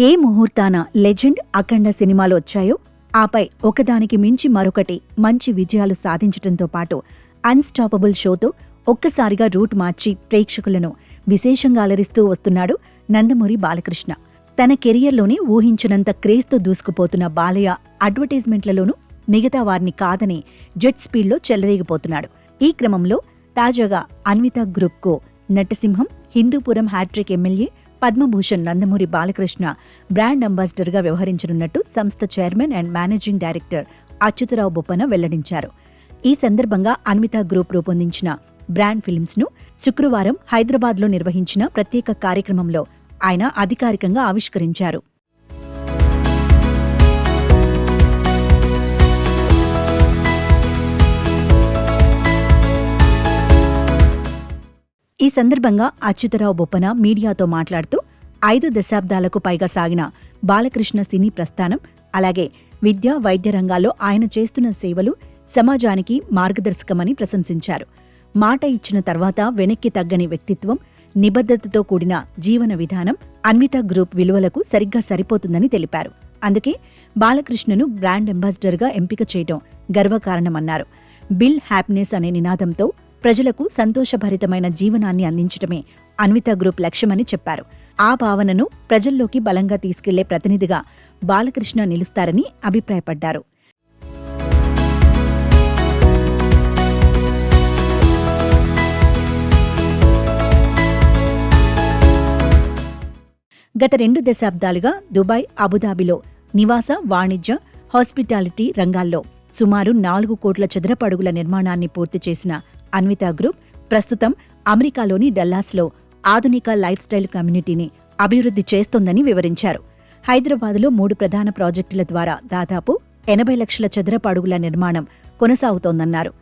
ఏ ముహూర్తాన legend, అఖండ సినిమాలు వచ్చాయో ఆపై ఒకదానికి మించి మరొకటి మంచి విజయాలు సాధించడంతో పాటు అన్స్టాపబుల్ షోతో ఒక్కసారిగా రూట్ మార్చి ప్రేక్షకులను విశేషంగా అలరిస్తూ వస్తున్నాడు నందమూరి బాలకృష్ణ. తన కెరియర్లోనే ఊహించినంత క్రేజ్తో దూసుకుపోతున్న బాలయ్య అడ్వర్టైజ్మెంట్లలోనూ మిగతా వారిని కాదని జెట్ స్పీడ్లో చెలరేగిపోతున్నాడు. ఈ క్రమంలో తాజాగా అన్విత గ్రూప్కు నటసింహం, Hindupuram hat trick MLA Padma Bhushan Nandamuri Balakrishna brand అంబాసిడర్గా వ్యవహరించనున్నట్టు సంస్థ chairman and managing director Achyuta Rao Boppana వెల్లడించారు. ఈ సందర్భంగా అన్విత గ్రూప్ రూపొందించిన బ్రాండ్ ఫిల్మ్స్ను శుక్రవారం హైదరాబాద్లో నిర్వహించిన ప్రత్యేక కార్యక్రమంలో ఆయన అధికారికంగా ఆవిష్కరించారు. ఈ సందర్భంగా అచ్యుతరావు బొప్పన మీడియాతో మాట్లాడుతూ 5 దశాబ్దాలకు పైగా సాగిన బాలకృష్ణ సినీ ప్రస్థానం, అలాగే విద్య, వైద్య రంగాల్లో ఆయన చేస్తున్న సేవలు సమాజానికి మార్గదర్శకమని ప్రశంసించారు. మాట ఇచ్చిన తర్వాత వెనక్కి తగ్గని వ్యక్తిత్వం, నిబద్ధతతో కూడిన జీవన విధానం అన్విత గ్రూప్ విలువలకు సరిగ్గా సరిపోతుందని తెలిపారు. అందుకే బాలకృష్ణను బ్రాండ్ అంబాసిడర్గా ఎంపిక చేయడం గర్వకారణమన్నారు. బిల్ హ్యాపీనెస్ అనే నినాదంతో ప్రజలకు సంతోషభరితమైన జీవనాన్ని అందించడమే అన్విత గ్రూప్ లక్ష్యమని చెప్పారు. ఆ భావనను ప్రజల్లోకి బలంగా తీసుకెళ్లే ప్రతినిధిగా బాలకృష్ణ నిలుస్తారని అభిప్రాయపడ్డారు. గత 2 దశాబ్దాలుగా దుబాయ్, అబుదాబిలో నివాస, వాణిజ్య, హాస్పిటాలిటీ రంగాల్లో సుమారు 4 కోట్ల చదరపు అడుగుల నిర్మాణాన్ని పూర్తి చేసిన అన్విత గ్రూప్ ప్రస్తుతం అమెరికాలోని డల్లాస్లో ఆధునిక లైఫ్ స్టైల్ కమ్యూనిటీని అభివృద్ధి చేస్తోందని వివరించారు. హైదరాబాద్లో 3 ప్రధాన ప్రాజెక్టుల ద్వారా దాదాపు 80 లక్షల చదరపు అడుగుల నిర్మాణం కొనసాగుతోందన్నారు.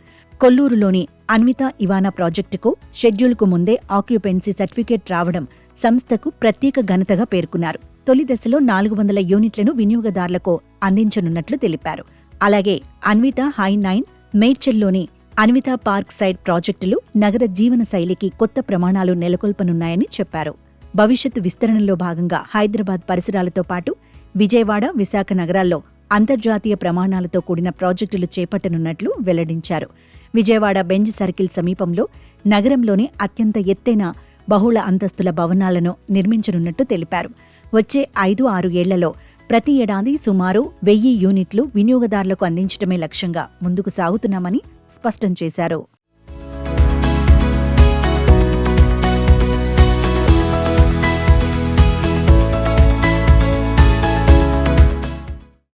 కొల్లూరులోని అన్విత ఇవానా ప్రాజెక్టుకు షెడ్యూల్కు ముందే ఆక్యుపెన్సీ సర్టిఫికేట్ రావడం సంస్థకు ప్రత్యేక ఘనతగా పేర్కొన్నారు. తొలి దశలో 400 యూనిట్లను వినియోగదారులకు అందించనున్నట్లు తెలిపారు. అలాగే అన్విత హై-9, మేడ్చల్లోని అన్విత పార్క్ సైడ్ ప్రాజెక్టులు నగర జీవన శైలికి కొత్త ప్రమాణాలు నెలకొల్పనున్నాయని చెప్పారు. భవిష్యత్తు విస్తరణలో భాగంగా హైదరాబాద్ పరిసరాలతో పాటు విజయవాడ, విశాఖ నగరాల్లో అంతర్జాతీయ ప్రమాణాలతో కూడిన ప్రాజెక్టులు చేపట్టనున్నట్లు వెల్లడించారు. విజయవాడ బెంజ్ సర్కిల్ సమీపంలో నగరంలోని అత్యంత ఎత్తైన బహుళ అంతస్తుల భవనాలను నిర్మించనున్నట్టు తెలిపారు. వచ్చే 5-6 ఏళ్లలో ప్రతి ఏడాది సుమారు 1000 యూనిట్లు వినియోగదారులకు అందించడమే లక్ష్యంగా ముందుకు సాగుతున్నామని స్పష్టం చేశారు.